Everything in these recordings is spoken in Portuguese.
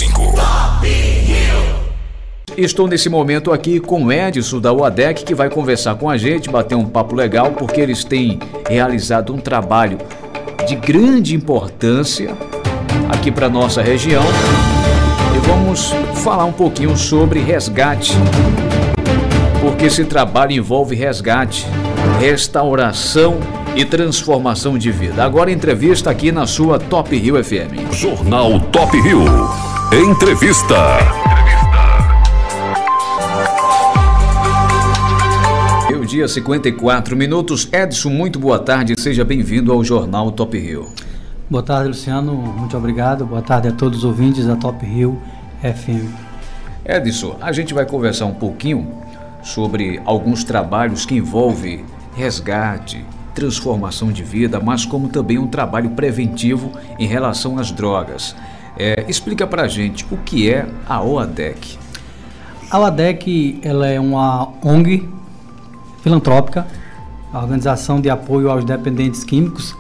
105. Estou nesse momento aqui com o Edson da UADEC, que vai conversar com a gente, bater um papo legal, porque eles têm realizado um trabalho de grande importância aqui para nossa região. E vamos falar um pouquinho sobre resgate, porque esse trabalho envolve resgate, restauração e transformação de vida. Agora entrevista aqui na sua Top Rio FM. Jornal Top Rio. Entrevista. Dia 54 minutos. Edson, muito boa tarde, seja bem-vindo ao Jornal Top Rio. Boa tarde, Luciano, muito obrigado. Boa tarde a todos os ouvintes da Top Rio FM. Edson, a gente vai conversar um pouquinho sobre alguns trabalhos que envolvem resgate, transformação de vida, mas como também um trabalho preventivo em relação às drogas. Explica pra gente o que é a UADEC. A UADEC, ela é uma ONG filantrópica, a organização de apoio aos dependentes químicos,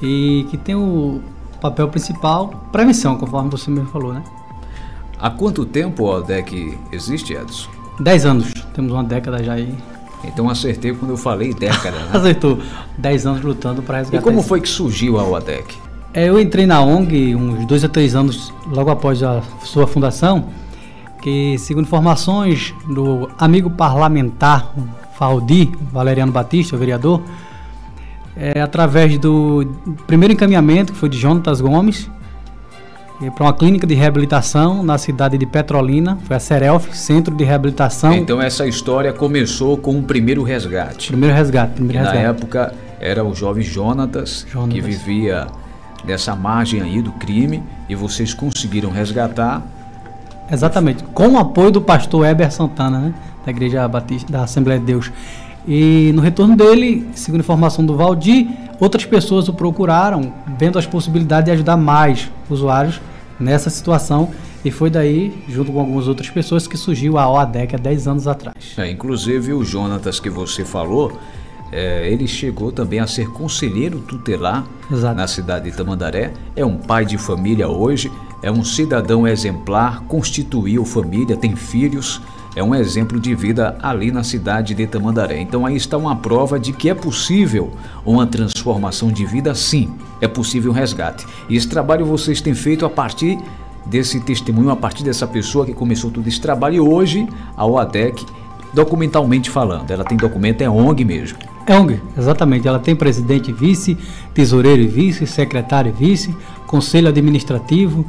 e que tem o papel principal prevenção, conforme você mesmo falou, né? Há quanto tempo a UADEC existe, Edson? 10 anos, temos uma década já aí. Então acertei quando eu falei década, né? Acertou, 10 anos lutando para resgatar. E como foi que surgiu a UADEC? Eu entrei na ONG uns 2 a 3 anos logo após a sua fundação, que segundo informações do amigo parlamentar Valdir Valeriano Batista, o vereador, através do primeiro encaminhamento, que foi de Jonatas Gomes, para uma clínica de reabilitação na cidade de Petrolina, foi a Serelf, Centro de Reabilitação. Então essa história começou com o primeiro resgate. Primeiro resgate. Na época era o jovem Jonatas, que vivia nessa margem aí do crime, e vocês conseguiram resgatar. Exatamente, com o apoio do pastor Heber Santana, né? Da Igreja Batista, da Assembleia de Deus. E no retorno dele, segundo informação do Valdir, outras pessoas o procuraram, vendo as possibilidades de ajudar mais usuários nessa situação, e foi daí, junto com algumas outras pessoas, que surgiu a UADEC há 10 anos atrás. Inclusive o Jonatas que você falou, ele chegou também a ser conselheiro tutelar. Exato. Na cidade de Tamandaré, é um pai de família hoje, é um cidadão exemplar, constituiu família, tem filhos, é um exemplo de vida ali na cidade de Tamandaré. Então aí está uma prova de que é possível uma transformação de vida, sim, é possível um resgate. E esse trabalho vocês têm feito a partir desse testemunho, a partir dessa pessoa que começou todo esse trabalho, e hoje a UADEC, documentalmente falando, ela tem documento, é ONG mesmo. É ONG, exatamente, ela tem presidente e vice, tesoureiro e vice, secretário e vice, conselho administrativo,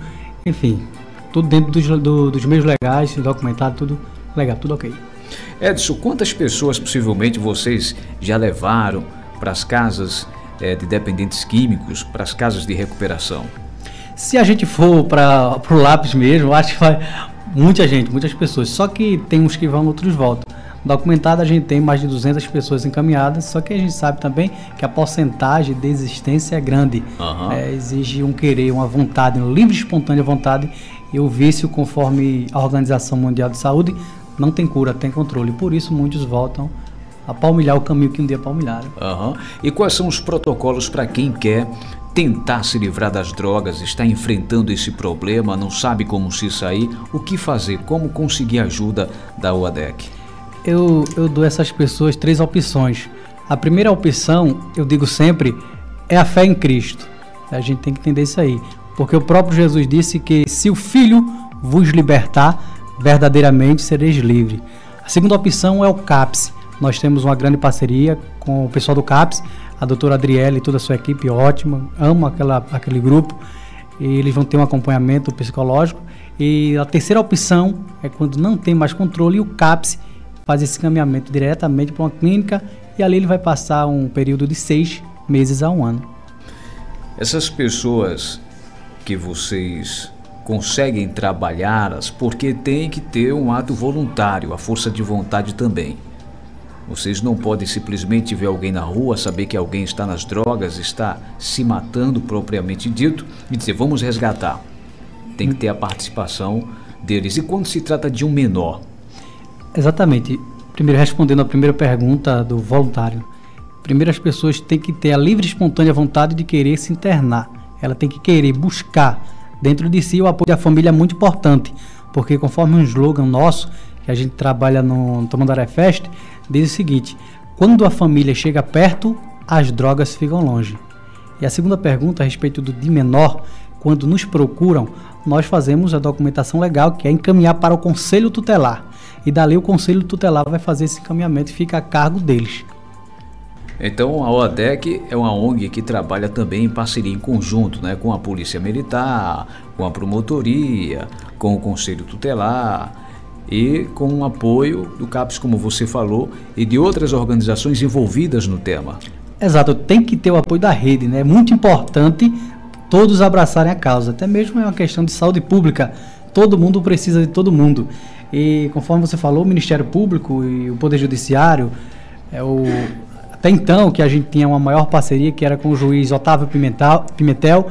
enfim, tudo dentro dos meios legais, documentado, tudo legal, tudo ok. Edson, quantas pessoas possivelmente vocês já levaram para as casas de dependentes químicos, para as casas de recuperação? Se a gente for para o lápis mesmo, acho que vai muita gente, muitas pessoas, só que tem uns que vão, outros voltam. Documentado a gente tem mais de 200 pessoas encaminhadas, só que a gente sabe também que a porcentagem de existência é grande. Exige um querer, uma vontade, uma livre e espontânea vontade, e o vício, conforme a Organização Mundial de Saúde, não tem cura, tem controle. Por isso muitos voltam a palmilhar o caminho que um dia palmilharam. E quais são os protocolos para quem quer tentar se livrar das drogas, está enfrentando esse problema, não sabe como se sair? O que fazer? Como conseguir ajuda da UADEC? Eu dou a essas pessoas 3 opções. A primeira opção, eu digo sempre, é a fé em Cristo. A gente tem que entender isso aí. Porque o próprio Jesus disse que se o Filho vos libertar, verdadeiramente sereis livres. A segunda opção é o CAPS. Nós temos uma grande parceria com o pessoal do CAPS, a doutora Adriele e toda a sua equipe ótima, ama aquele grupo, e eles vão ter um acompanhamento psicológico. E a terceira opção é quando não tem mais controle, e o CAPS faz esse encaminhamento diretamente para uma clínica, e ali ele vai passar um período de 6 meses a 1 ano. Essas pessoas que vocês conseguem trabalhá-las, porque tem que ter um ato voluntário, a força de vontade também. Vocês não podem simplesmente ver alguém na rua, saber que alguém está nas drogas, está se matando propriamente dito, e dizer, vamos resgatar. Tem que ter a participação deles. E quando se trata de um menor? Exatamente. Primeiro, respondendo a primeira pergunta do voluntário. Primeiro, as pessoas têm que ter a livre e espontânea vontade de querer se internar. Ela tem que querer buscar dentro de si o apoio da família é muito importante, porque conforme um slogan nosso, que a gente trabalha no Tamandaré Fest, diz o seguinte: quando a família chega perto, as drogas ficam longe. E a segunda pergunta a respeito do de menor, quando nos procuram, nós fazemos a documentação legal, que é encaminhar para o Conselho Tutelar. E dali o Conselho Tutelar vai fazer esse encaminhamento e fica a cargo deles. Então a OADEC é uma ONG que trabalha também em parceria, em conjunto, né, com a Polícia Militar, com a Promotoria, com o Conselho Tutelar e com o apoio do CAPES, como você falou, e de outras organizações envolvidas no tema. Exato, tem que ter o apoio da rede, né? É muito importante todos abraçarem a causa, até mesmo é uma questão de saúde pública, todo mundo precisa de todo mundo. E conforme você falou, o Ministério Público e o Poder Judiciário, até então que a gente tinha uma maior parceria, que era com o juiz Otávio Pimentel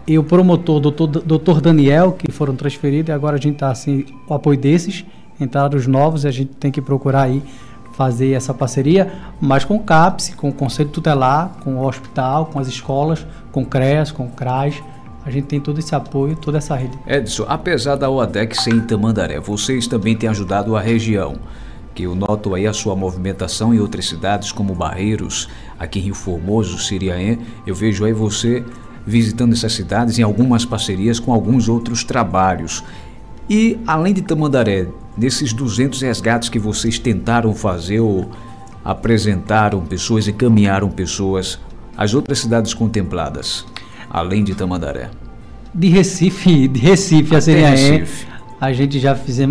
e o promotor Dr. Daniel, que foram transferidos, e agora a gente está assim, o apoio desses, entraram os novos, e a gente tem que procurar aí fazer essa parceria, mas com o CAPES, com o Conselho Tutelar, com o hospital, com as escolas, com o CREAS, com o CRAS, a gente tem todo esse apoio, toda essa rede. Edson, apesar da OADEC ser em Tamandaré, vocês também têm ajudado a região, que eu noto aí a sua movimentação em outras cidades como Barreiros, aqui em Rio Formoso, Siriaém. Eu vejo aí você visitando essas cidades em algumas parcerias com alguns outros trabalhos. E além de Tamandaré, nesses 200 resgates que vocês tentaram fazer ou apresentaram pessoas, encaminharam pessoas, as outras cidades contempladas, além de Tamandaré? De Recife a Siriaém,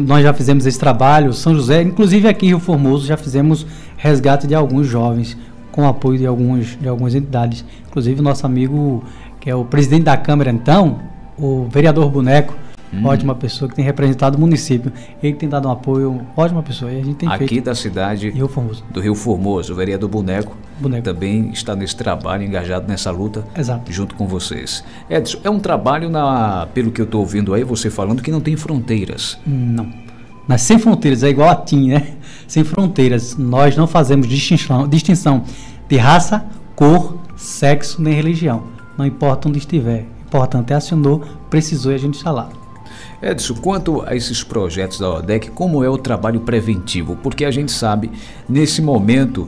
nós já fizemos esse trabalho, São José, inclusive aqui em Rio Formoso já fizemos resgate de alguns jovens, com apoio de algumas entidades, inclusive nosso amigo, que é o presidente da Câmara então, o vereador Boneco, ótima pessoa que tem representado o município, ele tem dado um apoio, ótima pessoa, e a gente tem aqui feito da cidade do Rio Formoso, o vereador Boneco também está nesse trabalho, engajado nessa luta. Exato. Junto com vocês. Edson, é um trabalho, pelo que eu estou ouvindo aí, você falando, que não tem fronteiras. Não, mas sem fronteiras, é igual a TIM, né? Sem fronteiras, nós não fazemos distinção de raça, cor, sexo nem religião, não importa onde estiver, o importante é acionou, precisou e a gente está lá. Edson, quanto a esses projetos da OADEC, como é o trabalho preventivo? Porque a gente sabe, nesse momento,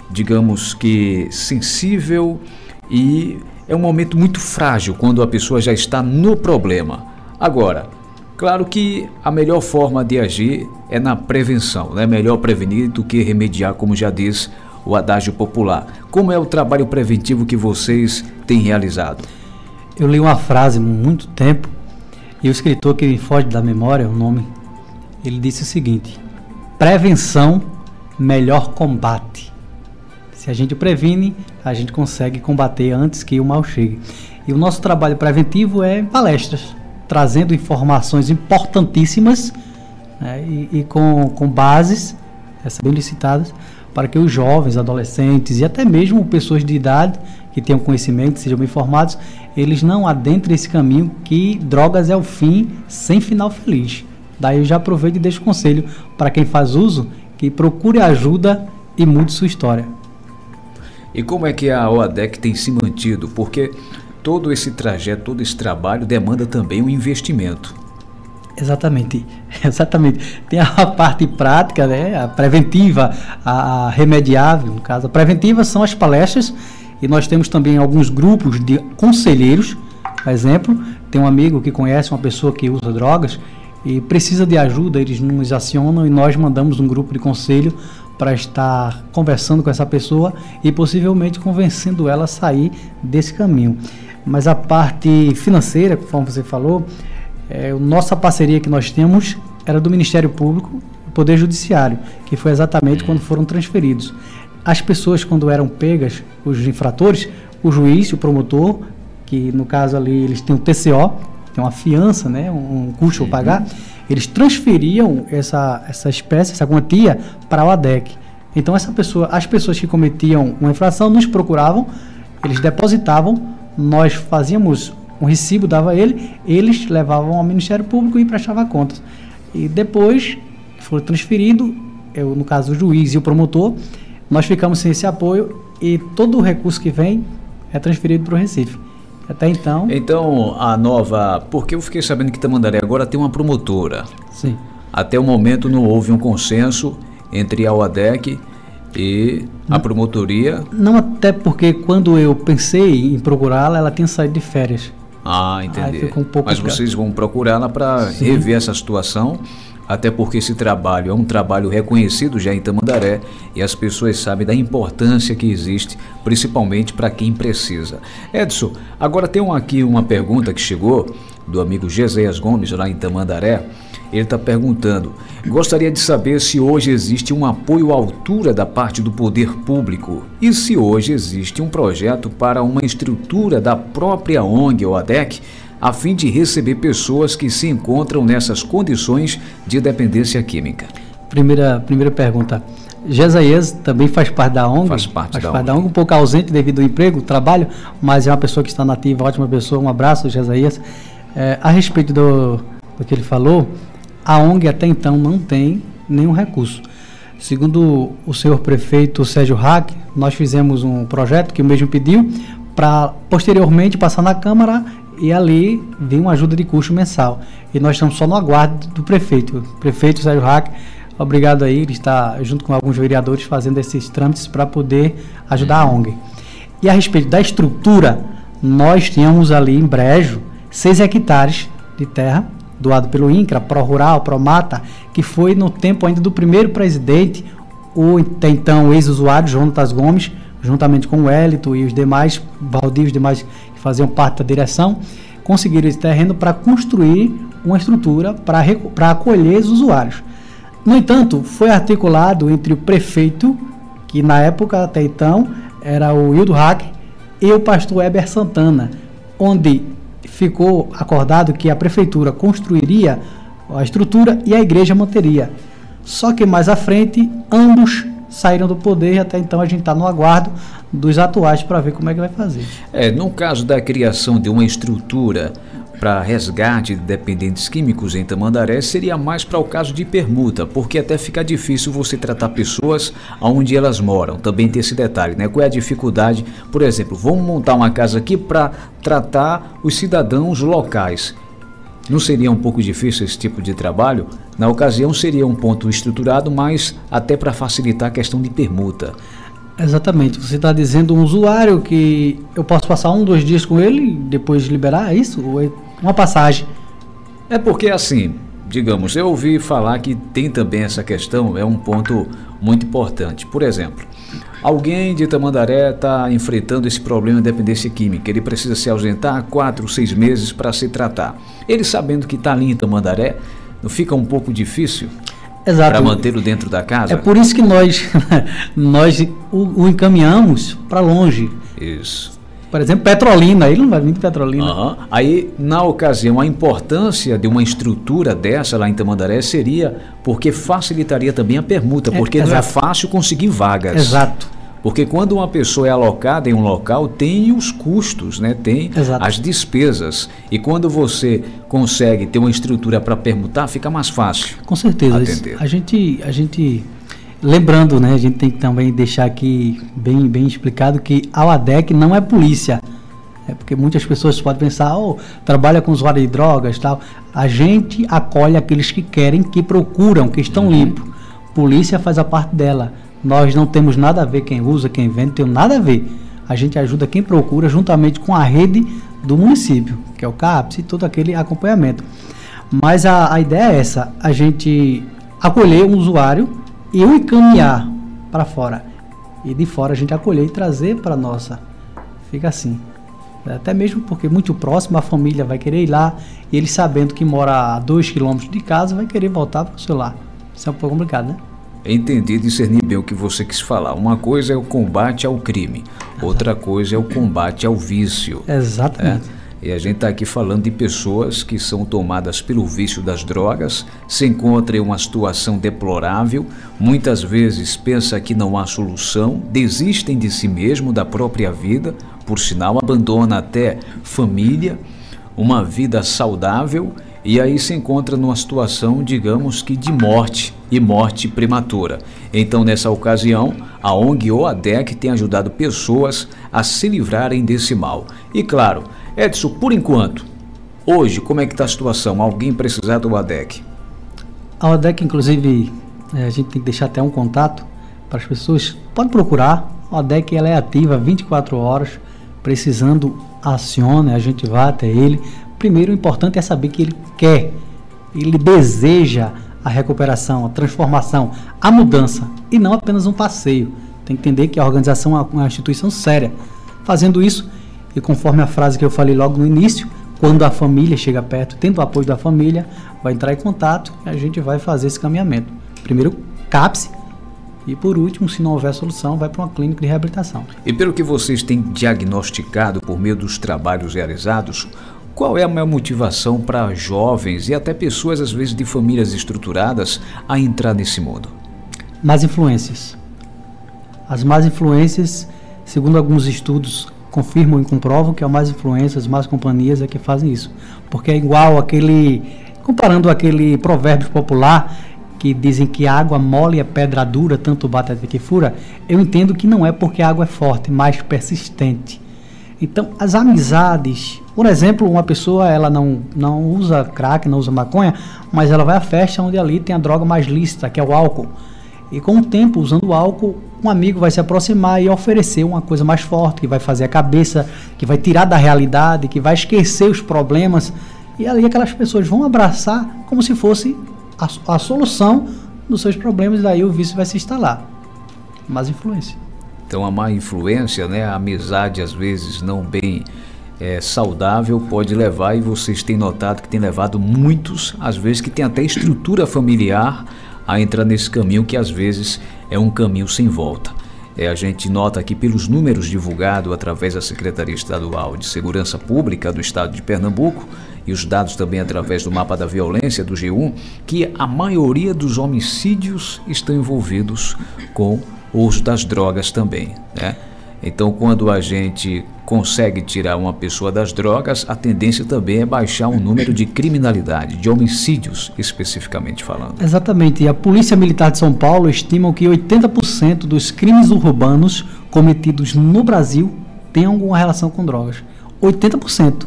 digamos que sensível, e é um momento muito frágil quando a pessoa já está no problema. Agora, claro que a melhor forma de agir é na prevenção, né? Melhor prevenir do que remediar, como já diz o adágio popular. Como é o trabalho preventivo que vocês têm realizado? Eu li uma frase há muito tempo, e o escritor que me foge da memória, o nome, ele disse o seguinte: prevenção, melhor combate. Se a gente previne, a gente consegue combater antes que o mal chegue. E o nosso trabalho preventivo é palestras, trazendo informações importantíssimas, né, e com bases bem licitadas, para que os jovens, adolescentes e até mesmo pessoas de idade que tenham conhecimento, sejam bem informados, eles não adentrem esse caminho que drogas é o fim sem final feliz. Daí eu já aproveito e deixo o conselho para quem faz uso, que procure ajuda e mude sua história. E como é que a OADEC tem se mantido? Porque todo esse trajeto, todo esse trabalho demanda também um investimento. Exatamente. Tem a parte prática, né? A preventiva, a remediável, no caso. A preventiva são as palestras, e nós temos também alguns grupos de conselheiros. Por exemplo, tem um amigo que conhece uma pessoa que usa drogas e precisa de ajuda, eles nos acionam e nós mandamos um grupo de conselho para estar conversando com essa pessoa e possivelmente convencendo ela a sair desse caminho. Mas a parte financeira, conforme você falou, nossa parceria que nós temos era do Ministério Público e Poder Judiciário, que foi exatamente quando foram transferidos. As pessoas, quando eram pegas, os infratores, o juiz, o promotor, que no caso ali eles têm um TCO, tem uma fiança, né, um custo a pagar, eles transferiam essa espécie, essa quantia para a OADEC. Então as pessoas que cometiam uma infração nos procuravam, eles depositavam, nós fazíamos um recibo, dava eles levavam ao Ministério Público e prestavam contas. E depois que foi transferido, no caso o juiz e o promotor, nós ficamos sem esse apoio e todo o recurso que vem é transferido para o Recife. Até então... Então, a nova... Porque eu fiquei sabendo que Tamandaré agora tem uma promotora. Sim. Até o momento não houve um consenso entre a UADEC e a promotoria. Não, até porque quando eu pensei em procurá-la, ela tinha saído de férias. Ah, entendi. Aí ficou um pouco... Mas vocês vão procurá-la para rever essa situação, até porque esse trabalho é um trabalho reconhecido já em Tamandaré e as pessoas sabem da importância que existe, principalmente para quem precisa. Edson, agora tem aqui uma pergunta que chegou do amigo Geséias Gomes, lá em Tamandaré. Ele está perguntando: gostaria de saber se hoje existe um apoio à altura da parte do poder público e se hoje existe um projeto para uma estrutura da própria ONG ou ADEC a fim de receber pessoas que se encontram nessas condições de dependência química. Primeira pergunta. Geséias também faz parte da ONG? Faz parte da ONG. Um pouco ausente devido ao emprego, trabalho, mas é uma pessoa que está nativa, ótima pessoa. Um abraço, Geséias. A respeito do que ele falou, a ONG até então não tem nenhum recurso. Segundo o senhor prefeito Sérgio Hack, nós fizemos um projeto que o mesmo pediu para posteriormente passar na Câmara e ali vir uma ajuda de custo mensal. E nós estamos só no aguardo do prefeito. O prefeito Sérgio Hack, obrigado aí, ele está junto com alguns vereadores fazendo esses trâmites para poder ajudar a ONG. E a respeito da estrutura, nós tínhamos ali em Brejo 6 hectares de terra, doado pelo INCRA, Pró-Rural, Pró-Mata, que foi no tempo ainda do primeiro presidente, o então ex-usuário Jonatas Gomes, juntamente com o Hélito e os demais, Valdir e os demais que faziam parte da direção, conseguiram esse terreno para construir uma estrutura para acolher os usuários. No entanto, foi articulado entre o prefeito, que na época até então era o Hildo Hack, e o pastor Heber Santana, onde ficou acordado que a prefeitura construiria a estrutura e a igreja manteria. Só que mais à frente, ambos saíram do poder e até então a gente está no aguardo dos atuais para ver como é que vai fazer. No caso da criação de uma estrutura para resgate de dependentes químicos em Tamandaré, seria mais para o caso de permuta, porque até fica difícil você tratar pessoas onde elas moram. Também tem esse detalhe, né? Qual é a dificuldade? Por exemplo, vamos montar uma casa aqui para tratar os cidadãos locais. Não seria um pouco difícil esse tipo de trabalho? Na ocasião seria um ponto estruturado, mas até para facilitar a questão de permuta. Exatamente, você está dizendo um usuário que eu posso passar 1, 2 dias com ele e depois liberar, é isso? Ou é uma passagem? É porque assim, digamos, eu ouvi falar que tem também essa questão, é um ponto muito importante. Por exemplo, alguém de Tamandaré está enfrentando esse problema de dependência química, ele precisa se ausentar 4, 6 meses para se tratar. Ele sabendo que está ali em Tamandaré, não fica um pouco difícil? Para mantê-lo dentro da casa? É por isso que nós o encaminhamos para longe. Isso. Por exemplo, Petrolina, ele não vai vir de Petrolina. Aí, na ocasião, a importância de uma estrutura dessa lá em Tamandaré seria porque facilitaria também a permuta, porque não é fácil conseguir vagas. Exato. Porque quando uma pessoa é alocada em um local, tem os custos, né? Tem as despesas. E quando você consegue ter uma estrutura para permutar, fica mais fácil. Com certeza. Atender. A gente lembrando, né? A gente tem que também deixar aqui bem explicado que a UADEC não é polícia. É porque muitas pessoas podem pensar, trabalha com usuário de drogas, tal. A gente acolhe aqueles que querem, que procuram, que estão limpos. Polícia faz a parte dela. Nós não temos nada a ver quem usa, quem vende, não tem nada a ver. A gente ajuda quem procura juntamente com a rede do município, que é o CAPS e todo aquele acompanhamento. Mas a ideia é essa, a gente acolher um usuário e o encaminhar para fora. E de fora a gente acolher e trazer para a nossa. Fica assim. Até mesmo porque muito próximo, a família vai querer ir lá e ele sabendo que mora a 2 quilômetros de casa vai querer voltar para o seu lar. Isso é um pouco complicado, né? Entender e discernir bem o que você quis falar. Uma coisa é o combate ao crime, outra coisa é o combate ao vício. Exatamente. E a gente está aqui falando de pessoas que são tomadas pelo vício das drogas, se encontram em uma situação deplorável, muitas vezes pensa que não há solução, desistem de si mesmo, da própria vida, por sinal abandona até família, uma vida saudável, e aí se encontra numa situação, digamos que de morte e morte prematura. Então, nessa ocasião, a ONG ou a ADEC tem ajudado pessoas a se livrarem desse mal. E claro, Edson, por enquanto, hoje, como é que está a situação? Alguém precisar do ADEC? A ADEC, inclusive, a gente tem que deixar até um contato para as pessoas. Pode procurar. A ADEC ela é ativa 24 horas. Precisando, acione, a gente vai até ele. Primeiro, o importante é saber que ele quer, ele deseja a recuperação, a transformação, a mudança, e não apenas um passeio. Tem que entender que a organização é uma instituição séria. Fazendo isso, e conforme a frase que eu falei logo no início, quando a família chega perto, tendo o apoio da família, vai entrar em contato e a gente vai fazer esse caminhamento. Primeiro, CAPS, e por último, se não houver solução, vai para uma clínica de reabilitação. E pelo que vocês têm diagnosticado por meio dos trabalhos realizados, qual é a maior motivação para jovens e até pessoas, às vezes, de famílias estruturadas a entrar nesse mundo? Más influências. As más influências, segundo alguns estudos, confirmam e comprovam que as más influências, as más companhias é que fazem isso. Porque é igual comparando aquele provérbio popular que dizem que a água mole é pedra dura, tanto bate até que fura. Eu entendo que não é porque a água é forte, mas persistente. Então, as amizades, por exemplo, uma pessoa ela não usa crack, não usa maconha, mas ela vai à festa onde ali tem a droga mais lícita, que é o álcool. E com o tempo, usando o álcool, um amigo vai se aproximar e oferecer uma coisa mais forte, que vai fazer a cabeça, que vai tirar da realidade, que vai esquecer os problemas. E ali aquelas pessoas vão abraçar como se fosse a solução dos seus problemas, e daí o vício vai se instalar. Más influência. Então a má influência, né, a amizade às vezes não bem saudável pode levar, e vocês têm notado que tem levado muitos, às vezes que tem até estrutura familiar, a entrar nesse caminho que às vezes é um caminho sem volta. A gente nota aqui pelos números divulgados através da Secretaria Estadual de Segurança Pública do Estado de Pernambuco e os dados também através do mapa da violência do G1, que a maioria dos homicídios estão envolvidos com o uso das drogas também, né? Então, quando a gente consegue tirar uma pessoa das drogas, a tendência também é baixar o número de criminalidade, de homicídios especificamente falando. Exatamente. E a Polícia Militar de São Paulo estima que 80% dos crimes urbanos cometidos no Brasil têm alguma relação com drogas. 80%.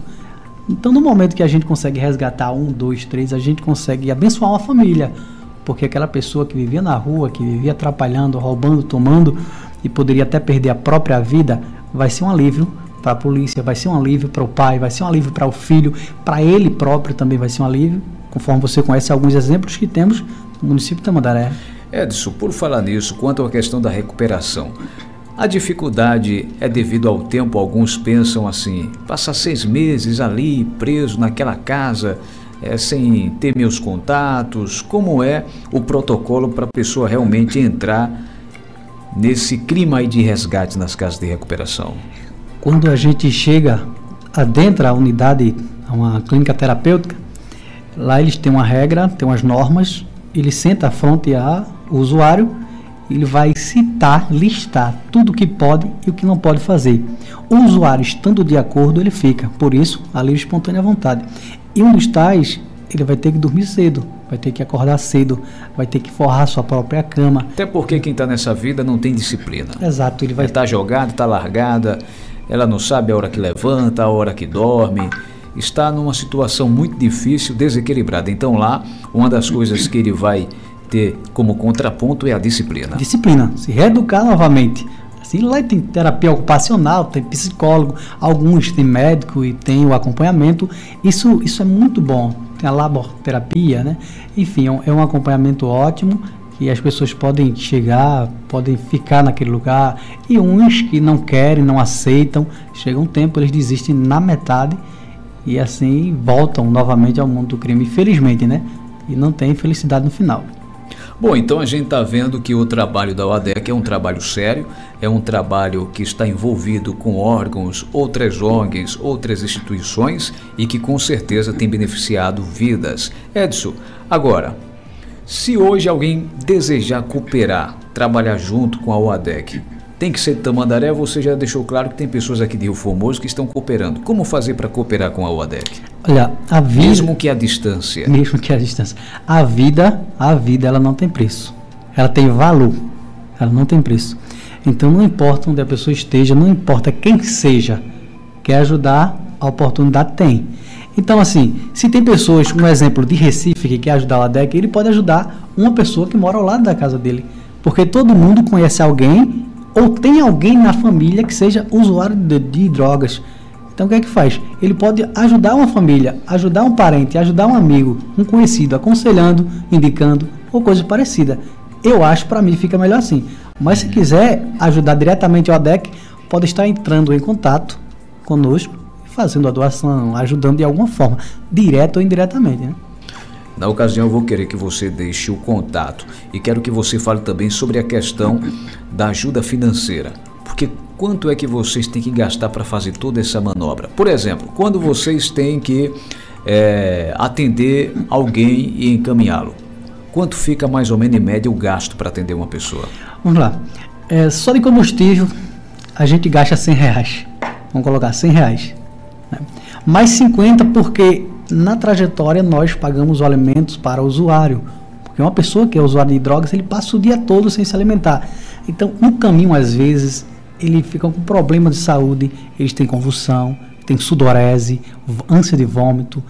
Então, no momento que a gente consegue resgatar 1, 2, 3, a gente consegue abençoar uma família. Porque aquela pessoa que vivia na rua, que vivia atrapalhando, roubando, tomando, e poderia até perder a própria vida, vai ser um alívio para a polícia, vai ser um alívio para o pai, vai ser um alívio para o filho, para ele próprio também vai ser um alívio, conforme você conhece alguns exemplos que temos no município de Tamandaré. Edson, por falar nisso, quanto à questão da recuperação, a dificuldade é devido ao tempo? Alguns pensam assim, passar 6 meses ali preso naquela casa, sem ter meus contatos. Como é o protocolo para a pessoa realmente entrar nesse clima aí de resgate nas casas de recuperação? Quando a gente chega, adentra a unidade, a uma clínica terapêutica, lá eles têm uma regra, têm umas normas, ele senta frente ao usuário, ele vai citar, listar tudo o que pode e o que não pode fazer. O usuário, estando de acordo, ele fica. Por isso, a livre espontânea vontade. E um dos tais, ele vai ter que dormir cedo, vai ter que acordar cedo, vai ter que forrar sua própria cama. Até porque quem está nessa vida não tem disciplina. Exato. Ele vai estar jogado, está largada, ela não sabe a hora que levanta, a hora que dorme. Está numa situação muito difícil, desequilibrada. Então lá, uma das coisas que ele vai ter como contraponto é a disciplina. Disciplina, se reeducar novamente. Assim, lá tem terapia ocupacional, tem psicólogo, alguns tem médico e tem o acompanhamento. Isso é muito bom. Tem a laboterapia, né? Enfim, é um acompanhamento ótimo que as pessoas podem chegar, podem ficar naquele lugar. E uns que não querem, não aceitam, chega um tempo, eles desistem na metade e assim voltam novamente ao mundo do crime, infelizmente, né? E não tem felicidade no final. Bom, então a gente está vendo que o trabalho da UADEC é um trabalho sério, é um trabalho que está envolvido com órgãos, outras ONGs, outras instituições e que com certeza tem beneficiado vidas. Edson, agora, se hoje alguém desejar cooperar, trabalhar junto com a UADEC, tem que ser de Tamandaré? Você já deixou claro que tem pessoas aqui de Rio Formoso que estão cooperando. Como fazer para cooperar com a UADEC? Olha, a vida... Mesmo que à distância. Mesmo que à distância. A vida, ela não tem preço. Ela tem valor. Ela não tem preço. Então, não importa onde a pessoa esteja, não importa quem seja, quer ajudar, a oportunidade tem. Então, assim, se tem pessoas, um exemplo de Recife, que quer ajudar o ADEC, ele pode ajudar uma pessoa que mora ao lado da casa dele. Porque todo mundo conhece alguém ou tem alguém na família que seja usuário de drogas. Então, o que é que faz? Ele pode ajudar uma família, ajudar um parente, ajudar um amigo, um conhecido, aconselhando, indicando ou coisa parecida. Eu acho, para mim, fica melhor assim. Mas se quiser ajudar diretamente o ADEC, pode estar entrando em contato conosco, fazendo a doação, ajudando de alguma forma, direto ou indiretamente, né? Na ocasião, eu vou querer que você deixe o contato e quero que você fale também sobre a questão da ajuda financeira. Porque quanto é que vocês têm que gastar para fazer toda essa manobra? Por exemplo, quando vocês têm que atender alguém e encaminhá-lo, quanto fica mais ou menos em média o gasto para atender uma pessoa? Vamos lá. Só de combustível a gente gasta R$100. Vamos colocar R$100. Né? Mais 50 porque na trajetória nós pagamos os alimentos para o usuário. Porque uma pessoa que é usuário de drogas, ele passa o dia todo sem se alimentar. Então, no caminho, às vezes, ele fica com problema de saúde, eles têm convulsão, tem sudorese, ânsia de vômito,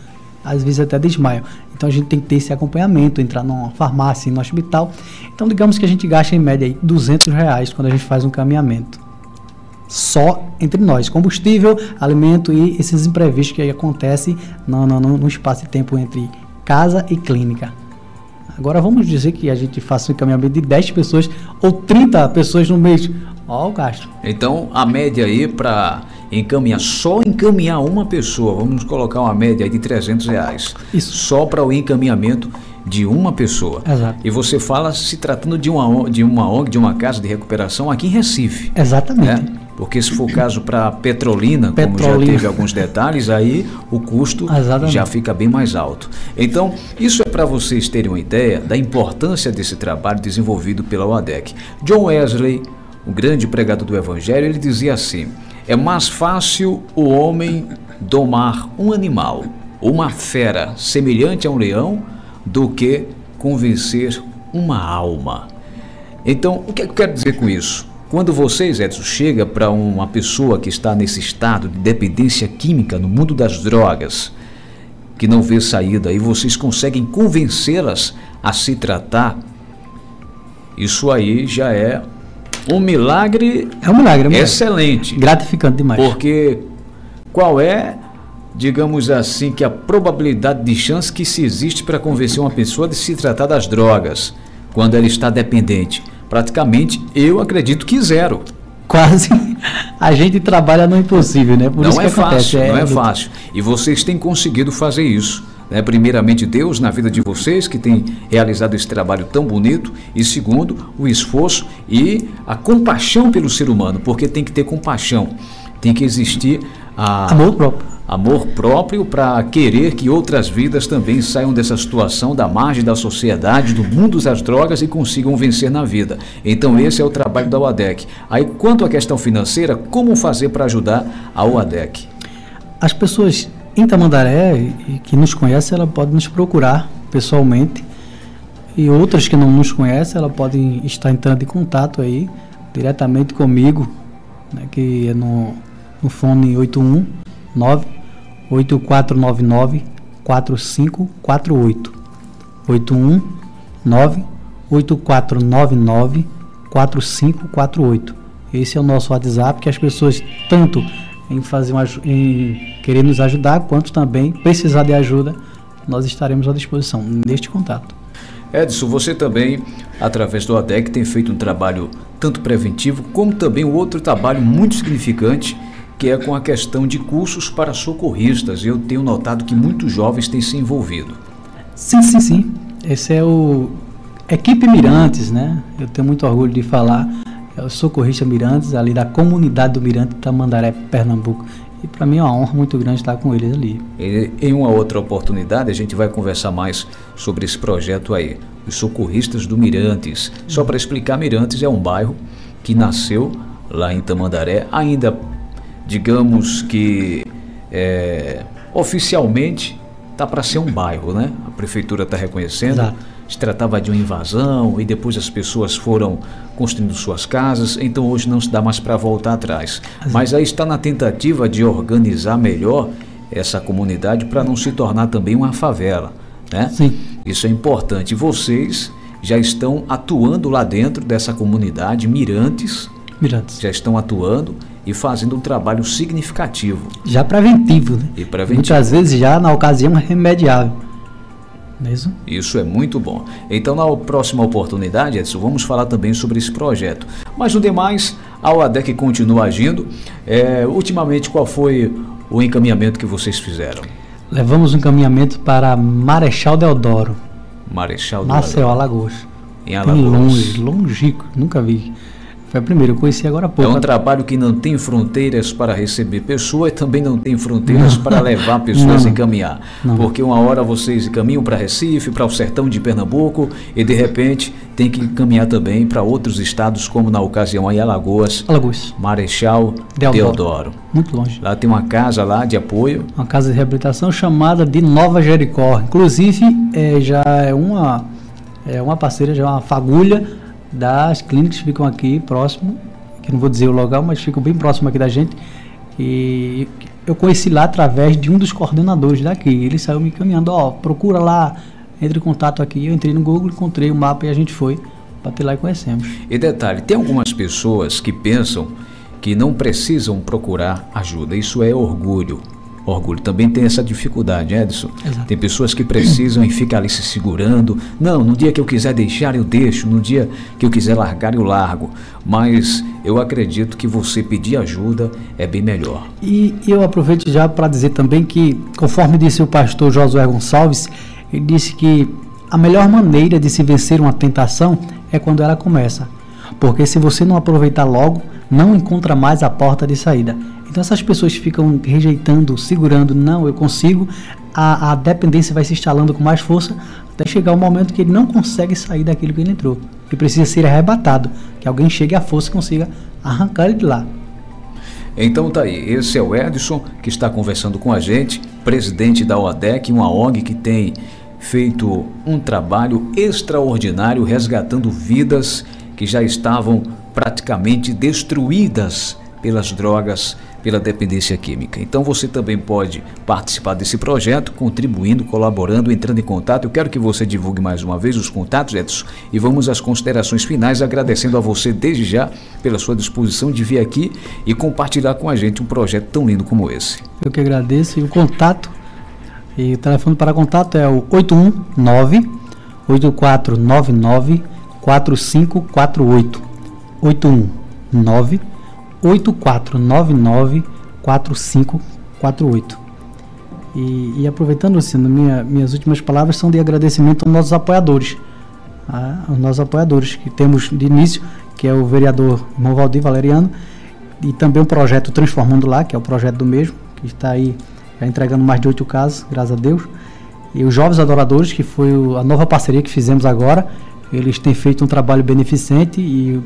às vezes até desmaio. Então, a gente tem que ter esse acompanhamento, entrar numa farmácia, no hospital. Então, digamos que a gente gasta em média R$200 quando a gente faz um encaminhamento. Só entre nós, combustível, alimento e esses imprevistos que aí acontecem no espaço de tempo entre casa e clínica. Agora vamos dizer que a gente faça um encaminhamento de 10 pessoas ou 30 pessoas no mês. Olha o gasto. Então a média aí para só encaminhar uma pessoa, vamos colocar uma média aí de R$300. Isso. Só para o encaminhamento de uma pessoa. Exato. E você fala se tratando de uma ONG, de uma casa de recuperação aqui em Recife. Exatamente. Né? Porque se for o caso para Petrolina, como já teve alguns detalhes, aí o custo já fica bem mais alto. Então, isso é para vocês terem uma ideia da importância desse trabalho desenvolvido pela UADEC. John Wesley, o grande pregador do Evangelho, ele dizia assim: é mais fácil o homem domar um animal, uma fera semelhante a um leão, do que convencer uma alma. Então, o que eu quero dizer com isso? Quando vocês, Edson, chega para uma pessoa que está nesse estado de dependência química no mundo das drogas, que não vê saída, e vocês conseguem convencê-las a se tratar, isso aí já é um milagre, excelente. Gratificante demais. Porque qual é, digamos assim, que a probabilidade de chance que se existe para convencer uma pessoa de se tratar das drogas quando ela está dependente? Praticamente, eu acredito que zero. Quase. A gente trabalha no impossível, né? Por isso que acontece. Não é fácil. E vocês têm conseguido fazer isso. Né? Primeiramente, Deus na vida de vocês, que tem realizado esse trabalho tão bonito. E segundo, o esforço e a compaixão pelo ser humano. Porque tem que ter compaixão. Tem que existir amor próprio para querer que outras vidas também saiam dessa situação, da margem da sociedade, do mundo das drogas e consigam vencer na vida. Então esse é o trabalho da UADEC. Aí quanto à questão financeira, como fazer para ajudar a UADEC? As pessoas em Tamandaré que nos conhecem, ela pode nos procurar pessoalmente, e outras que não nos conhecem, ela podem estar entrando em contato aí diretamente comigo, né, que é no fone 819-8499-4548. 819-8499-4548. Esse é o nosso WhatsApp, que as pessoas tanto em querer nos ajudar, quanto também precisar de ajuda, nós estaremos à disposição neste contato. Edson, você também, através do ADEC, tem feito um trabalho tanto preventivo, como também um outro trabalho muito significante, que é com a questão de cursos para socorristas. Eu tenho notado que muitos jovens têm se envolvido. Sim. Esse é o Equipe Mirantes, né? Eu tenho muito orgulho de falar. É o socorrista Mirantes, ali da comunidade do Mirante, Tamandaré, Pernambuco. E para mim é uma honra muito grande estar com eles ali. Em uma outra oportunidade, a gente vai conversar mais sobre esse projeto aí, os socorristas do Mirantes. Só para explicar, Mirantes é um bairro que nasceu lá em Tamandaré, ainda digamos que oficialmente tá para ser um bairro, né? A prefeitura está reconhecendo. Exato. Se tratava de uma invasão e depois as pessoas foram construindo suas casas, então hoje não se dá mais para voltar atrás. Exato. Mas aí está na tentativa de organizar melhor essa comunidade para não se tornar também uma favela, né? Sim. Isso é importante. Vocês já estão atuando lá dentro dessa comunidade, Mirantes, já estão atuando e fazendo um trabalho significativo. Já preventivo, né? E preventivo. Muitas vezes já na ocasião remediável. Mesmo? Isso é muito bom. Então, na próxima oportunidade, Edson, vamos falar também sobre esse projeto. Mas no demais, a OADEC continua agindo. Ultimamente, qual foi o encaminhamento que vocês fizeram? Levamos um encaminhamento para Marechal Deodoro. Marechal Deodoro. Maceió, Alagoas. Em Alagoas. Longico, nunca vi. Foi a primeira, eu conheci agora há pouco. É um trabalho que não tem fronteiras para receber pessoas e também não tem fronteiras para levar pessoas a encaminhar. Porque uma hora vocês encaminham para Recife, para o sertão de Pernambuco e de repente tem que encaminhar também para outros estados, como na ocasião aí Alagoas. Marechal Deodoro. Muito longe. Lá tem uma casa lá de apoio. Uma casa de reabilitação chamada de Nova Jericó. Inclusive já é uma parceira, já é uma fagulha das clínicas que ficam aqui próximo, que não vou dizer o local, mas ficam bem próximo aqui da gente. E eu conheci lá através de um dos coordenadores daqui. Ele saiu me encaminhando, procura lá, entre em contato aqui. Eu entrei no Google, encontrei o mapa e a gente foi para ter lá e conhecemos. E detalhe, tem algumas pessoas que pensam que não precisam procurar ajuda. Isso é orgulho. Também tem essa dificuldade, Edson. Exato. Tem pessoas que precisam e ficam ali se segurando. Não, no dia que eu quiser deixar, eu deixo. No dia que eu quiser largar, eu largo. Mas eu acredito que você pedir ajuda é bem melhor. E eu aproveito já para dizer também que, conforme disse o pastor Josué Gonçalves, ele disse que a melhor maneira de se vencer uma tentação é quando ela começa. Porque se você não aproveitar logo, não encontra mais a porta de saída. Então essas pessoas ficam rejeitando, segurando, não, eu consigo, a dependência vai se instalando com mais força, até chegar o momento que ele não consegue sair daquilo que ele entrou. Ele precisa ser arrebatado, que alguém chegue à força e consiga arrancar ele de lá. Então tá aí, esse é o Edson que está conversando com a gente, presidente da OADEC, uma ONG que tem feito um trabalho extraordinário resgatando vidas que já estavam praticamente destruídas pelas drogas, pela dependência química. Então você também pode participar desse projeto, contribuindo, colaborando, entrando em contato. Eu quero que você divulgue mais uma vez os contatos, Edson, e vamos às considerações finais, agradecendo a você desde já pela sua disposição de vir aqui e compartilhar com a gente um projeto tão lindo como esse. Eu que agradeço. E o contato, e o telefone para contato é o 819-8499-4548. 819-8499-4548. E aproveitando, assim, minhas últimas palavras são de agradecimento aos nossos apoiadores. Aos nossos apoiadores que temos de início, que é o vereador irmão Valdir Valeriano, e também o projeto Transformando Lá, que é o projeto do mesmo, que está aí já entregando mais de 8 casas, graças a Deus. E os Jovens Adoradores, que foi a nova parceria que fizemos agora. Eles têm feito um trabalho beneficente e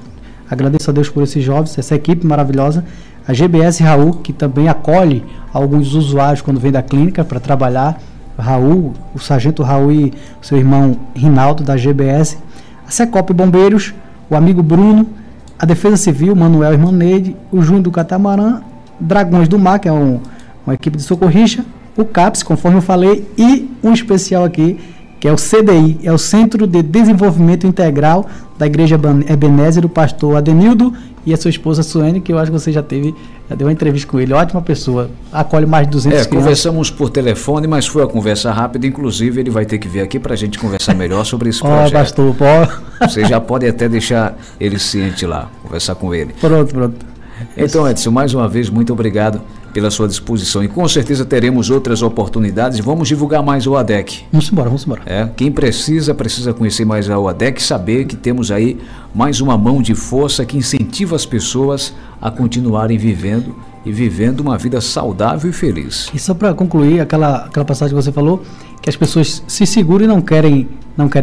agradeço a Deus por esses jovens, essa equipe maravilhosa. A GBS Raul, que também acolhe alguns usuários quando vem da clínica para trabalhar. Raul, o sargento Raul e o seu irmão Rinaldo, da GBS. A Secop Bombeiros, o amigo Bruno, a Defesa Civil, Manuel e Irmã Neide, o Júnior do Catamarã, Dragões do Mar, que é uma equipe de socorrista, o CAPS, conforme eu falei, e um especial aqui, que é o CDI, é o Centro de Desenvolvimento Integral da Igreja Ebenezer, do pastor Adenildo e a sua esposa Suene, que eu acho que você já deu uma entrevista com ele, ótima pessoa, acolhe mais de 200 crianças. Conversamos por telefone, mas foi uma conversa rápida, inclusive ele vai ter que vir aqui para a gente conversar melhor sobre esse projeto. Pastor, Você já pode até deixar ele ciente lá, conversar com ele. Pronto. Então, Edson, mais uma vez, muito obrigado pela sua disposição e com certeza teremos outras oportunidades. Vamos divulgar mais o OADEC. Vamos embora. Quem precisa conhecer mais a OADEC, saber que temos aí mais uma mão de força que incentiva as pessoas a continuarem vivendo uma vida saudável e feliz. E só para concluir aquela passagem que você falou, que as pessoas se seguram e não querem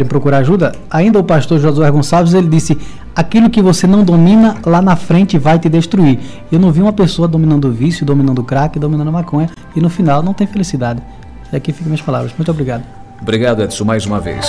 procurar ajuda, ainda o pastor Josué Gonçalves, ele disse, aquilo que você não domina, lá na frente vai te destruir. Eu não vi uma pessoa dominando o vício, dominando o crack, dominando a maconha, e no final não tem felicidade. E aqui ficam minhas palavras. Muito obrigado. Obrigado, Edson, mais uma vez.